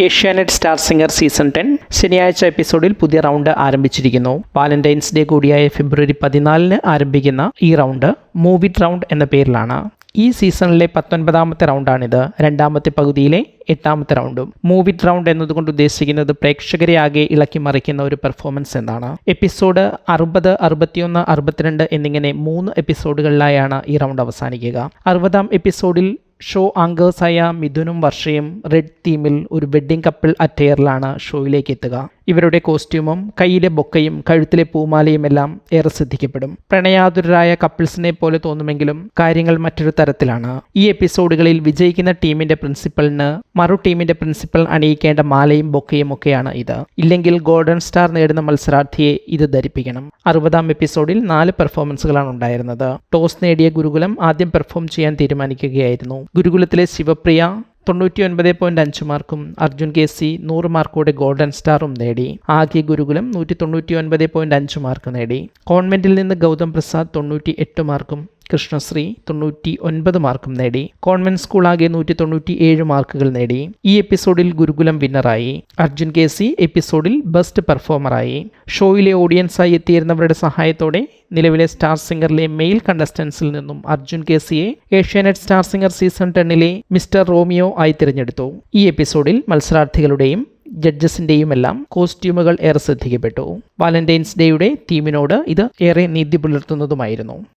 Asianet star singer season 10 ശനിയാഴ്ച എപ്പിസോഡിൽ പുതിയ റൗണ്ട് ആരംഭിച്ചിരിക്കുന്നു. വാലന്റൈൻസ് ഡേ കൂടിയായ ഫെബ്രുവരി 14 ആരംഭിക്കുന്ന ഈ റൗണ്ട് മൂവ് ഇറ്റ് റൗണ്ട് എന്ന പേരിലാണ്. ഈ സീസണിലെ 19ാമത്തെ റൗണ്ടാണിത്. രണ്ടാമത്തെ പകുതിയിലെ 8ാമത്തെ റൗണ്ടും. മൂവ് ഇറ്റ് റൗണ്ട് എന്നതുകൊണ്ട് ഉദ്ദേശിക്കുന്നത് പ്രേക്ഷകരെ ആകെ ഇളക്കി മറിക്കുന്ന ഒരു പെർഫോമൻസ് എന്നാണ്. എപ്പിസോഡ് 60, 61, 62 എന്നിങ്ങനെ 3 എപ്പിസോഡുകളിലായാണ് ഈ റൗണ്ട് അവസാനിക്കുക. 60ാം എപ്പിസോഡിൽ ഷോ ആങ്കേഴ്സായ മിഥുനും വർഷയും റെഡ് തീമിൽ ഒരു വെഡ്ഡിംഗ് കപ്പിൾ അറ്റയറിലാണ് ഷോയിലേക്ക് എത്തുക. ഇവരുടെ കോസ്റ്റ്യൂമും കയ്യിലെ ബൊക്കയും കഴുത്തിലെ പൂമാലയും എല്ലാം ഏറെ ശ്രദ്ധിക്കപ്പെടും. പ്രണയാതുരരായ കപ്പിൾസിനെ പോലെ തോന്നുമെങ്കിലും കാര്യങ്ങൾ മറ്റൊരു തരത്തിലാണ്. ഈ എപ്പിസോഡുകളിൽ വിജയിക്കുന്ന ടീമിന്റെ പ്രിൻസിപ്പലിന് മറു ടീമിന്റെ പ്രിൻസിപ്പൽ അണിയിക്കേണ്ട മാലയും ബൊക്കയും ഒക്കെയാണ് ഇത്. ഇല്ലെങ്കിൽ ഗോൾഡൻ സ്റ്റാർ നേടുന്ന മത്സരാർത്ഥിയെ ഇത് ധരിപ്പിക്കണം. 60ാം എപ്പിസോഡിൽ 4 പെർഫോമൻസുകളാണ് ഉണ്ടായിരുന്നത്. ടോസ് നേടിയ ഗുരുകുലം ആദ്യം പെർഫോം ചെയ്യാൻ തീരുമാനിക്കുകയായിരുന്നു. ഗുരുകുലത്തിലെ ശിവപ്രിയ 99.5 മാർക്കും അർജുൻ KC 100 മാർക്കോടെ ഗോൾഡൻ സ്റ്റാറും നേടി. ആകെ ഗുരുകുലം 199.5 മാർക്ക് നേടി. കോൺവെന്റിൽ നിന്ന് ഗൗതം പ്രസാദ് 98 മാർക്കും കൃഷ്ണശ്രീ 99 മാർക്കും നേടി. കോൺവെന്റ് സ്കൂൾ ആകെ 197 മാർക്കുകൾ നേടി. ഈ എപ്പിസോഡിൽ ഗുരുകുലം വിന്നറായി. അർജുൻ KC എപ്പിസോഡിൽ ബെസ്റ്റ് പെർഫോമറായി. ഷോയിലെ ഓഡിയൻസായി എത്തിയിരുന്നവരുടെ സഹായത്തോടെ നിലവിലെ സ്റ്റാർ സിംഗറിലെ മെയിൽ കണ്ടസ്റ്റൻസിൽ നിന്നും അർജുൻ KCയെ Asianet star singer season 10 mister Romeo ആയി തിരഞ്ഞെടുത്തു. ഈ എപ്പിസോഡിൽ മത്സരാർത്ഥികളുടെയും ജഡ്ജസിന്റെയുമെല്ലാം കോസ്റ്റ്യൂമുകൾ ഏറെ ശ്രദ്ധിക്കപ്പെട്ടു. വാലന്റൈൻസ് ഡേയുടെ തീമിനോട് ഇത് ഏറെ നീതി പുലർത്തുന്നതുമായിരുന്നു.